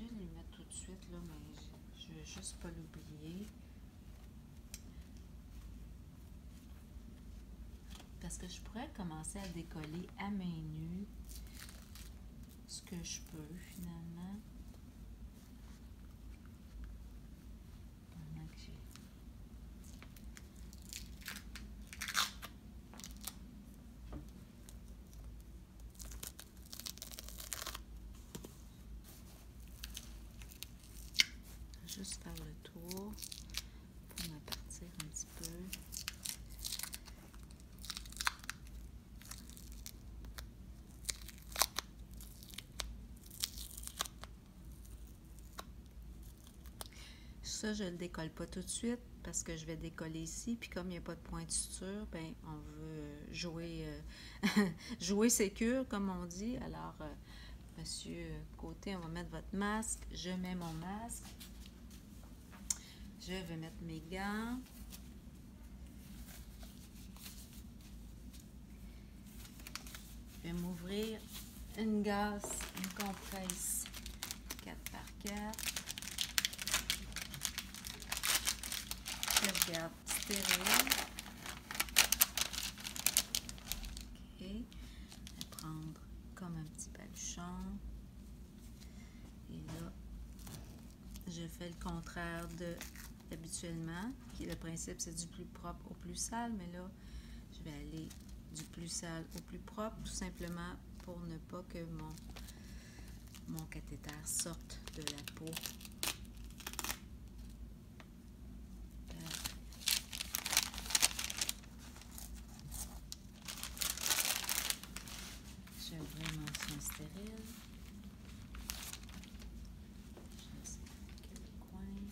mieux de lui mettre tout de suite, là, mais je ne veux juste pas l'oublier. Parce que je pourrais commencer à décoller à main nue ce que je peux finalement. Pendant que j'ai... Juste faire le tour pour me partir un petit peu. Ça, je ne le décolle pas tout de suite parce que je vais décoller ici. Puis comme il n'y a pas de point de suture, ben, on veut jouer, jouer sécure, comme on dit. Alors, Monsieur Côté, on va mettre votre masque. Je mets mon masque. Je vais mettre mes gants. Je vais m'ouvrir une gaze, une compresse 4x4. Je regarde stérile. OK. Je vais prendre comme un petit baluchon. Et là, je fais le contraire de habituellement. Le principe, c'est du plus propre au plus sale, mais là, je vais aller du plus sale au plus propre, tout simplement pour ne pas que mon cathéter sorte de la peau. Je ouvre mention stérile. Je laisse quelques coins.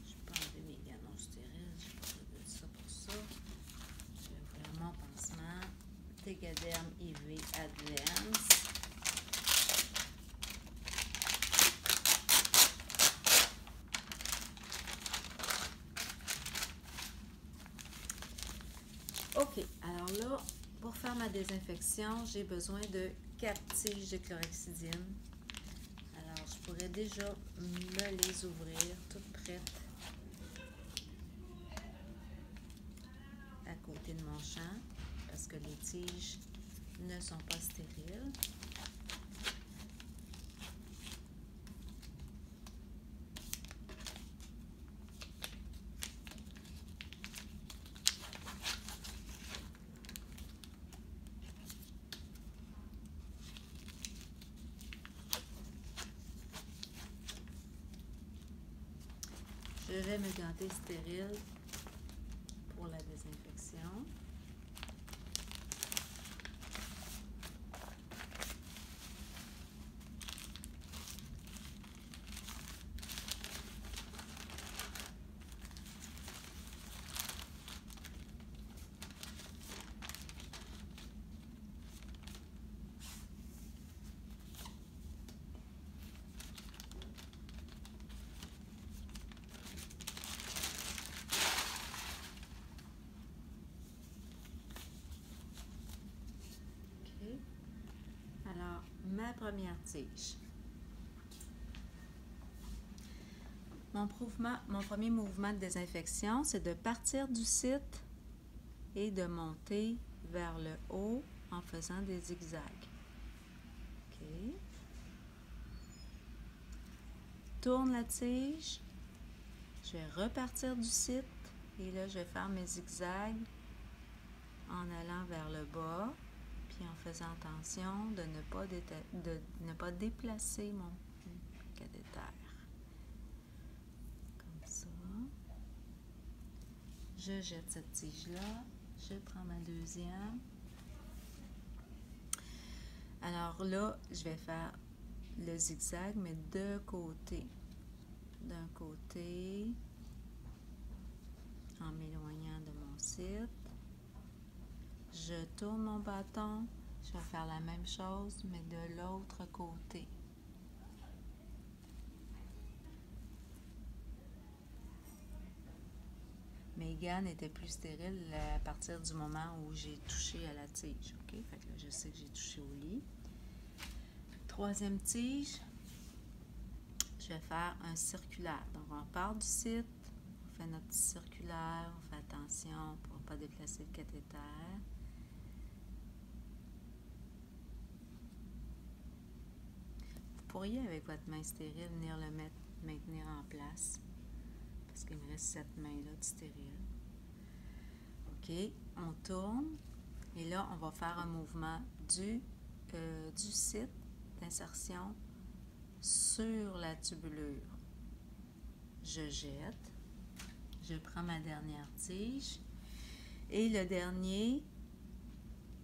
Je peux enlever mes gants non stériles, je n'ai pas besoin de ça pour ça. Je vais ouvrir mon pansement. Tegaderm IV Advance. OK, alors là, pour faire ma désinfection, j'ai besoin de 4 tiges de chlorhexidine. Alors, je pourrais déjà me les ouvrir toutes prêtes à côté de mon champ parce que les tiges ne sont pas stériles. Je vais me ganter stérile pour la désinfection. Alors, ma première tige. Mon premier mouvement de désinfection, c'est de partir du site et de monter vers le haut en faisant des zigzags. OK. Tourne la tige. Je vais repartir du site et là, je vais faire mes zigzags en allant vers le bas. Puis en faisant attention de ne pas déplacer mon cathéter. Comme ça. Je jette cette tige-là. Je prends ma deuxième. Alors là, je vais faire le zigzag, mais de côté. D'un côté, en m'éloignant de mon site. Je tourne mon bâton, je vais faire la même chose, mais de l'autre côté. mes gants étaient plus stériles à partir du moment où j'ai touché à la tige. OK? Fait que là, je sais que j'ai touché au lit. Troisième tige, je vais faire un circulaire. Donc, on part du site, on fait notre petit circulaire, on fait attention pour ne pas déplacer le cathéter. Vous pourriez, avec votre main stérile, venir le maintenir en place. Parce qu'il me reste cette main-là de stérile. OK, on tourne. Et là, on va faire un mouvement du site d'insertion sur la tubulure. Je jette. Je prends ma dernière tige. Et le dernier,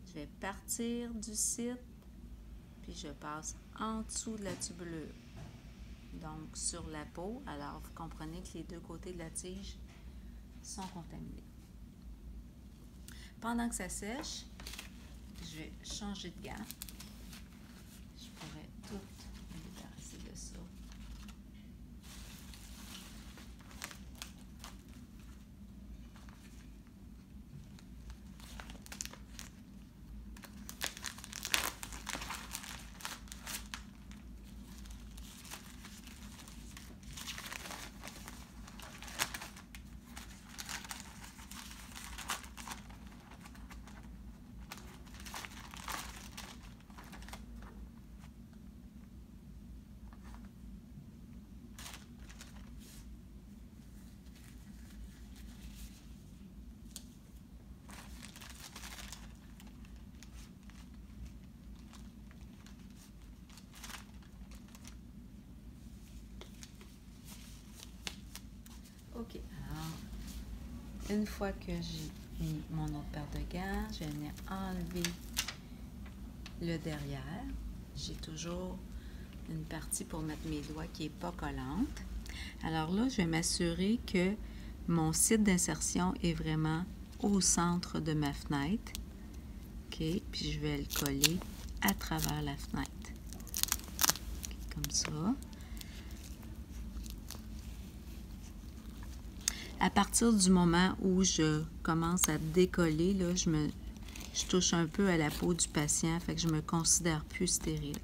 je vais partir du site, puis je passe en dessous de la tubulure. Donc, sur la peau. Alors, vous comprenez que les deux côtés de la tige sont contaminés. Pendant que ça sèche, je vais changer de gants. Je pourrais tout me débarrasser de ça. OK, alors, une fois que j'ai mis mon autre paire de gants, je vais venir enlever le derrière. J'ai toujours une partie pour mettre mes doigts qui n'est pas collante. Alors là, je vais m'assurer que mon site d'insertion est vraiment au centre de ma fenêtre. OK, puis je vais le coller à travers la fenêtre. Okay, comme ça. À partir du moment où je commence à décoller, là, je touche un peu à la peau du patient, fait que je me considère plus stérile.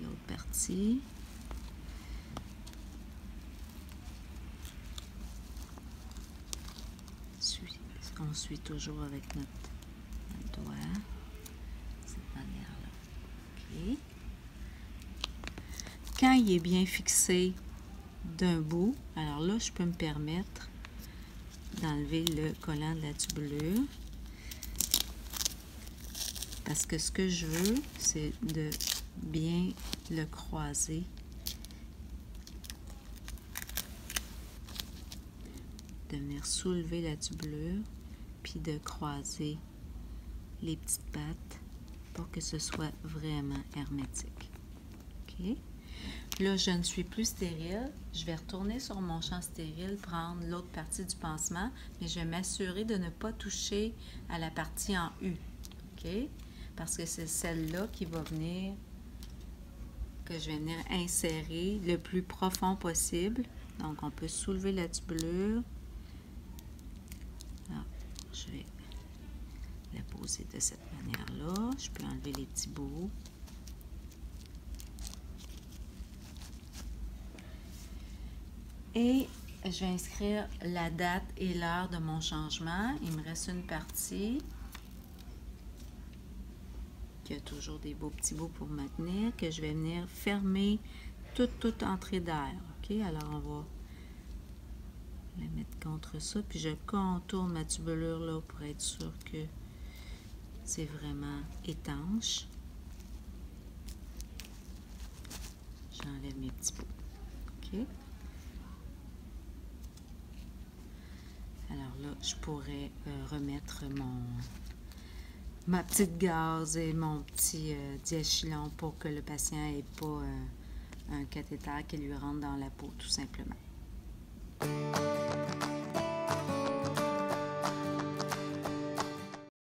L'autre partie. On suit toujours avec notre doigt, de cette manière-là. OK. Quand il est bien fixé d'un bout, alors là, je peux me permettre d'enlever le collant de la tubulure. Parce que ce que je veux, c'est de bien le croiser. De venir soulever la tubulure, puis de croiser les petites pattes pour que ce soit vraiment hermétique. OK? Là, je ne suis plus stérile. Je vais retourner sur mon champ stérile, prendre l'autre partie du pansement, mais je vais m'assurer de ne pas toucher à la partie en U. OK? Parce que c'est celle-là qui va venir, que je vais venir insérer le plus profond possible. Donc, on peut soulever la tubulure. Alors, je vais la poser de cette manière-là. Je peux enlever les petits bouts. Et je vais inscrire la date et l'heure de mon changement. Il me reste une partie qui a toujours des beaux petits bouts pour maintenir, que je vais venir fermer toute entrée d'air. OK? Alors, on va la mettre contre ça, puis je contourne ma tubulure là pour être sûr que c'est vraiment étanche. J'enlève mes petits bouts. OK? Alors là, je pourrais remettre ma petite gauze et mon petit diachylon pour que le patient n'ait pas un cathéter qui lui rentre dans la peau, tout simplement.